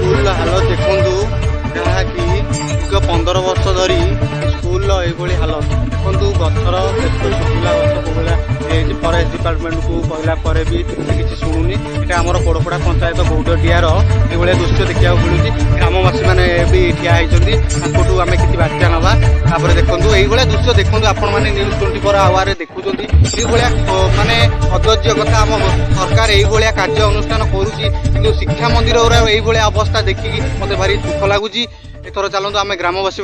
School हालत देखु जहाँकि दीर्घ 15 वर्ष धरी स्कूल हालत देखु गचर शुखिला गच कौन फरेस्ट डिपार्टमेंट को कहला भी किसी शुणुनि यहाँ आम कोड़पड़ा पंचायत गौडडियार ये दृश्य देखा मिलूँ ग्रामवासी मैंने भी ठिया होती आम किसी बार्ता नवा तापर देखो ये दृश्य देखो आपण मैंने न्यूज 24 आवर देखुं ये माने अधर्य कथा आम सरकार ये कार्य अनुष्ठान करुच्ची कि शिक्षा मंदिर ये अवस्था देखिकी मत भारी दुख लगुच एथर चलते आम ग्रामवासी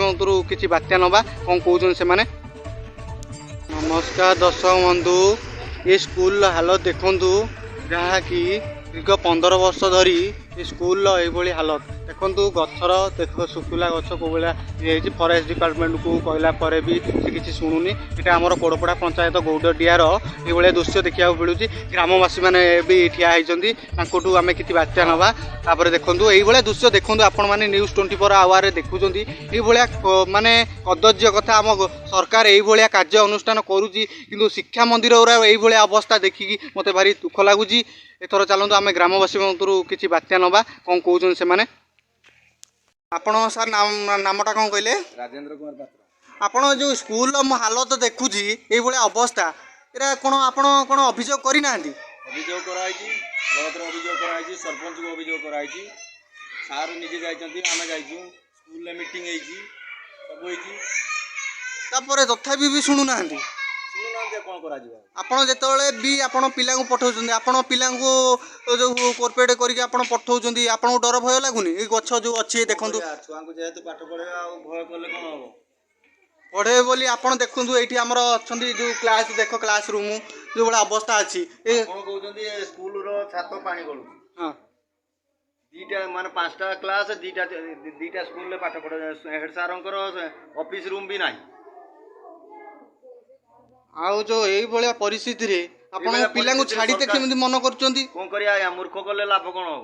किसी बार्ता नवा कौन कौन से माने। नमस्कार दर्शक बंधु ये स्कूल हालत देखु जहाँकि दीर्घ 15 वर्ष धरी स्कूल ये हालत देखु गचर शुखिला गच कौन फरेस्ट डिपार्टमेंट को कहला भी किसी शुणुनि यहाँ आम कोड़पड़ा पंचायत गौडडियार ये दृश्य देखा मिलूँ ग्रामवासी मैंने भी ठिया होती आम किसी बार्ता नवा तापर देखो ये दृश्य देखो आपण मैंने न्यूज 24 आवर देखुं ये माने अधर्य कथा आम सरकार ये कार्य अनुष्ठान करुच्ची कि शिक्षा मंदिर ये अवस्था देखिकी मत भारी दुख लगुच एथर चलते आम ग्रामवासी किसी बार्ता नवा कौन कौन से माने। आपण सर नामटा कौन कहले? राजेंद्र कुमार पात्र। आपण जो स्कूल हालत देखुची ये अवस्था एरा कौन आपण कौन अभियोग करना? अभियोग कराई ब्लॉक अभियोग कराई सरपंच को अभियोग कराई सार निजे जाइछंती आमे जाइछु स्कूल में मीटिंग हेची सब हेची तापर तथापि भी शुणु ना कौन करा जिवो आपण जेतले भी आपण पिला को पठाउछंती आपण पिला को जो कोऑपरेट करके आपण पठाउछंती आपण डर भय लागुनी ए गछ जो अछि देखंतु छुआ को जेहेतु पाठ पढे आ भय करले कोन हो पढ़े बोली आपण देखंतु एठी हमर अछंती जो क्लास देखो क्लास रूम जो बड़ा अवस्था अछि ए कोन कहउछंती स्कूल रो छातो पानी गळु हां दीटा माने पांचटा क्लास दीटा स्कूल ले पाठ पढे हेड सारंकर ऑफिस रूम भी नाही आउ जो यही भाया परिस्थिति रे आपण पिला को छाड़ी दे केमि मन करचंती कोन करिया या मूर्ख कले लाभ कोन हो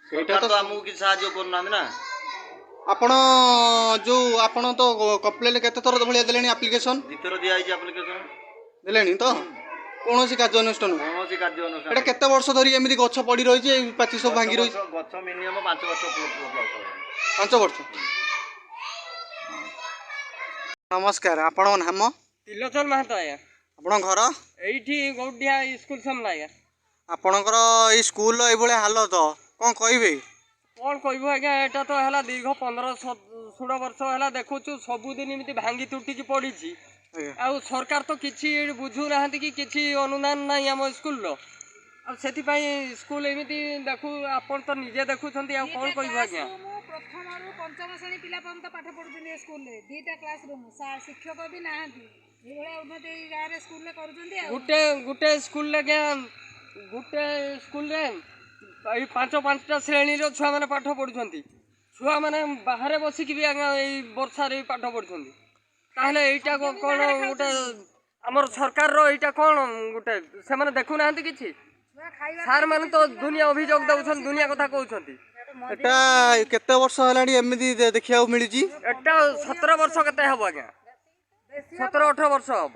सेटा तो हमहु कि सहाय्य करना ना आपण जो आपण तो कंप्लेंट केते थर भलिया देलेनी एप्लीकेशन दितर दिया आइछ एप्लीकेशन देलेनी तो कोनोसी कार्य अनुष्ठान एटा केते वर्ष धरि एमिति गछ पड़ी रही छै पाची सब भांगी रही गछ मिनिमम 5 वर्ष प्लस 5 वर्ष। नमस्कार आपण नाम? तिलोचन महतो आया आपण घर एठी गौडिया स्कूल सामने आया आपणकर ये स्कूल ये हालत कौन कहबे कौन कहबो आज्ञा एटा तो हला दीर्घ 15-16 वर्ष हला देखुछु सबुदिन एमती भांगी तुटिकी पड़ी आ सरकार तो किछि बुझु नाहंती कि किछि अनुदान नाही हम स्कूल रो आ सेति पई स्कूल एमती देखु आपण तो निजे देखुछंती आ कौन कहबो आज्ञा प्रथम रु पंचम श्रेणी पिला पर्यंत पाठ पढुछनी स्कूल रे दीटा क्लासरूम शिक्षक भी नाहंती ये उन्नति गाँव रे स्कूल कर गुटे स्कूल लगे गुटे स्कूल रे 5-5टा श्रेणी रो छुआ माने पाठ पढुछंती छुआ माने बाहर बसिक भी आगे वर्षा रे पाठ पढुछंती ताहले एटा कोन गुटे हमर सरकार रो एटा कोन गुटे से माने देखु नाहंती किछि सार माने तो दुनिया अभियोग दउछन दुनिया कथा कहउछंती एटा केते वर्ष हलाडी एमिति देखिया मिली जी एटा 17 वर्ष केते हबो आगे 17-18 वर्ष हम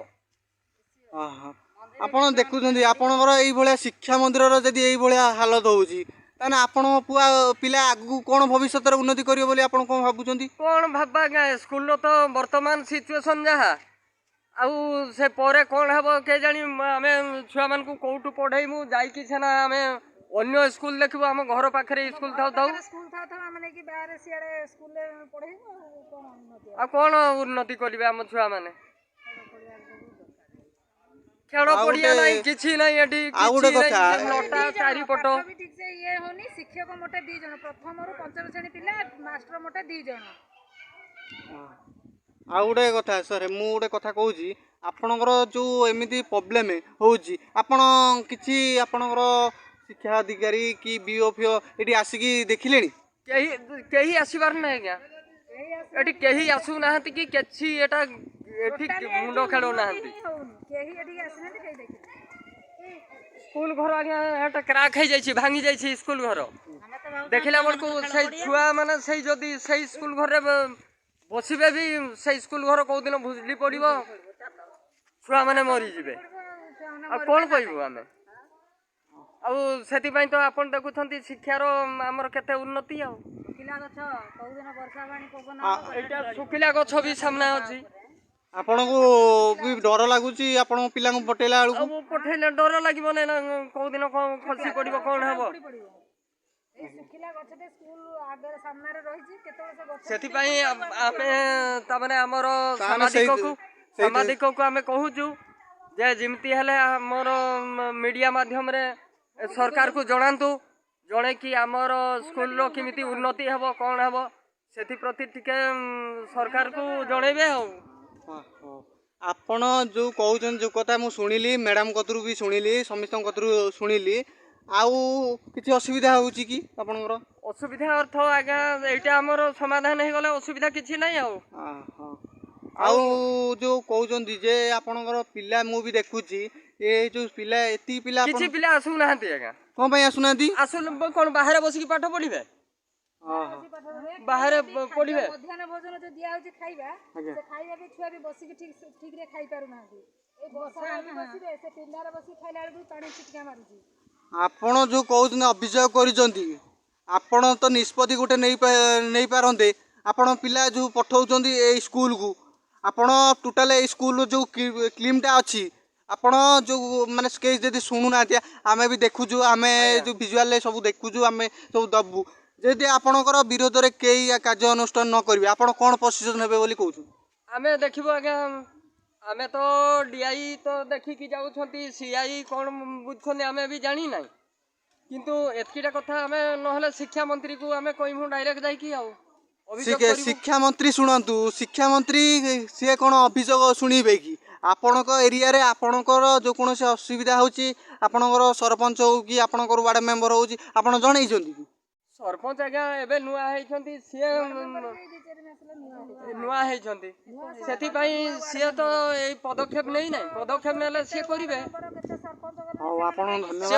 आपण देखुछंती आपणकर एई भलिया शिक्षा मंदिर रो जदी एई भलिया हालत होउची ताने आपण पुआ पिला आगु कोन भविष्यत रे उन्नति करियो बोली आपण कोन भाबुछंती कोन भाबा गा स्कूल रो तो वर्तमान सिचुएशन जहा आउ से परे कोन हबो के जानी हमें छुआ मान को कोठु पढाइमु जाई कि छना हमें अन्य स्कूल देखबो हम घर पाखरे स्कूल थाउ माने कि बाहर सियाडे स्कूल ले पढाइमु कोन उन्नति आ कोन उन्नति करबे हम छुआ माने खेड़ पड़िया नहीं किछि नहीं एठी आउडे कथा नोटा चारि पटो भी ठीक से ये होनी शिक्षक मोटे 2 जण प्रथम रु पंचम श्रेणी पिला मास्टर मोटे 2 जण आउडे कथा सर मु उडे कथा कहूची आपणकर जो एमिति प्रॉब्लम होउची आपण किछि आपणकर शिक्षा अधिकारी कि बीओफिओ एठी आसिकी देखिलेनी केही आसीबार नै क्या एठी केही आसु नाहंती कि केछि एटा एठी मुंडो खेलो नाहंती केही एठी आसनांती केही देखि स्कूल घर आगे एटा क्राक हे जाई छी भांगी जाई छी स्कूल घर देखिला बड़ को से छुआ माने से जदी से स्कूल घर रे बसिबे भी से स्कूल घर को दिन भुजली पड़िबो छुआ माने मरि जिवे आ कोन कहबो हमें ଆଉ ସେଥିପାଇଁ ତ ଆପଣ ଦେଖୁଛନ୍ତି ଶିକ୍ଷାର ଆମର କେତେ ଉନ୍ନତି ଆଉ ପିଲା ଗଛ କୋଉଦିନ ବର୍ଷା ପାଣି ପବନ ଏଇଟା ଶୁଖିଲା ଗଛ ବି ସାମ୍ନା ଅଛି। ଆପଣଙ୍କୁ ବି ଡର ଲାଗୁଛି ଆପଣଙ୍କ ପିଲାଙ୍କୁ ପଠେଇଲା ବେଳକୁ? ଆଉ ପଠେଇଲେ ଡର ଲାଗିବ ନା କୋଉଦିନ କଣ ଖସି ପଡିବ କଣ ହବ। ଏଇ ଶୁଖିଲା ଗଛଟେ ସ୍କୁଲ ଆଗରେ ସାମ୍ନାରେ ରହିଛି କେତେବେଳେ ସେ ଗଛ ସେଥିପାଇଁ ଆମେ ତାମାନେ ଆମର ସାମ୍ବାଦିକକୁ ଆମେ କହୁଛୁ ଯେ ଯେମିତି ହେଲେ ଆମର ମିଡ଼ିଆ ମାଧ୍ୟମରେ ସରକାରକୁ ଜଣାନ୍ତୁ, ଜଣେଇକି ଆମର ସ୍କୁଲର କେମିତି ଉନ୍ନତି ହେବ କ'ଣ ହେବ ସେଥିପ୍ରତି ଟିକେ ସରକାରକୁ ଜଣେଇବେ ଆଉ। ଆପଣ ଯେଉଁ କହୁଛନ୍ତି ଯେଉଁ କଥା ମୁଁ ଶୁଣିଲି, ମ୍ୟାଡ଼ାମ୍ କତରୁ ବି ଶୁଣିଲି, ସମସ୍ତଙ୍କ କତରୁ ଶୁଣିଲି, ଆଉ କିଛି ଅସୁବିଧା ହେଉଛି କି ଆପଣଙ୍କର? ଅସୁବିଧା ଅର୍ଥ ଆଜ୍ଞା ଏଇଟା ଆମର ସମାଧାନ ହେଇଗଲେ ଅସୁବିଧା କିଛି ନାହିଁ ଆଉ। ଆଉ ଯେଉଁ କହୁଛନ୍ତି ଯେ ଆପଣଙ୍କର ପିଲା ମୁଁ ବି ଦେଖୁଛି ଏ ଯେଉଁ ପିଲା ଏତିକି ପିଲା କିଛି ପିଲା ଆସୁନାହାନ୍ତି ଆଜ୍ଞା। କ'ଣ ପାଇଁ ଆସୁନାହାନ୍ତି? କ'ଣ ବାହାରେ ବସିକି ପାଠ ପଢିବେ? ବାହାରେ ପଢିବେ। ମଧ୍ୟାହ୍ନ ଭୋଜନ ଯୋଉ ଦିଆହଉଛି ଖାଇବା, ସେ ଖାଇବା ବି ଛୁଆ ବି ବସିକି ଠିକରେ ଖାଇ ପାରୁନାହାନ୍ତି। ଏଇ ବର୍ଷା ପାଣି ବସିବେ ସେ ପିଣ୍ଡାରେ ବସିକି ଖାଇଲା ବେଳକୁ ପାଣି ଛିଟକା ମାରୁଛି। ଆପଣ ଯେଉଁ କହୁଛନ୍ତି ଅଭିଯୋଗ କରିଛନ୍ତି, ଆପଣ ତ ନିଷ୍ପତ୍ତି ଗୋଟେ ନେଇପାରନ୍ତେ। ଆପଣ ପିଲା ଯେଉଁ ପଠାଉଛନ୍ତି ଏଇ ସ୍କୁଲକୁ, ଆପଣ ଟୋଟାଲ ଏଇ ସ୍କୁଲର ଯେଉଁ କ୍ଲିମ୍ଟା ଅଛି, ଆପଣ ଯେଉଁ ମାନେ କେହି ଯଦି ଶୁଣୁନାହାନ୍ତି, ଆମେ ବି ଦେଖୁଛୁ, ଆମେ ଯେଉଁ ଭିଜୁଆଲରେ ସବୁ ଦେଖୁଛୁ, ଆମେ ସବୁ ଦେବୁ। ଯଦି ଆପଣଙ୍କର ବିରୋଧରେ କେହି କାର୍ଯ୍ୟାନୁଷ୍ଠାନ ନ କରିବେ ଆପଣ କ'ଣ ପ୍ରୋସିଜର ନେବେ ବୋଲି କହୁଛନ୍ତି? ଆମେ ଦେଖିବୁ ଆଜ୍ଞା, ଆମେ ତ DI ତ ଦେଖିକି ଯାଉଛନ୍ତି, CI କ'ଣ ବୁଝୁଛନ୍ତି ଆମେ ବି ଜାଣିନାହିଁ, କିନ୍ତୁ ଏତିକିଟା କଥା ଆମେ ନହେଲେ ଶିକ୍ଷା ମନ୍ତ୍ରୀକୁ ଆମେ କହିବୁ ଡାଇରେକ୍ଟ ଯାଇକି ଆଉ ଶିକ୍ଷାମନ୍ତ୍ରୀ ଶୁଣନ୍ତୁ, ଶିକ୍ଷାମନ୍ତ୍ରୀ ସିଏ କ'ଣ ଅଭିଯୋଗ ଶୁଣିବେ କି? ଆପଣଙ୍କ ଏରିଆରେ ଆପଣଙ୍କର ଯେକୌଣସି ଅସୁବିଧା ହେଉଛି ଆପଣଙ୍କର ସରପଞ୍ଚ ହଉ କି ଆପଣଙ୍କର ୱାର୍ଡ଼ ମେମ୍ବର ହେଉଛି ଆପଣ ଜଣେଇଛନ୍ତି କି? ସରପଞ୍ଚ ଆଜ୍ଞା ଏବେ ନୂଆ ହେଇଛନ୍ତି, ସିଏ ନୂଆ ହେଇଛନ୍ତି, ସେଥିପାଇଁ ସିଏ ତ ଏଇ ପଦକ୍ଷେପ ନେଇନାହିଁ। ପଦକ୍ଷେପ ନେଲେ ସିଏ କରିବେ। ହଉ ଆପଣ ଧନ୍ୟବାଦ।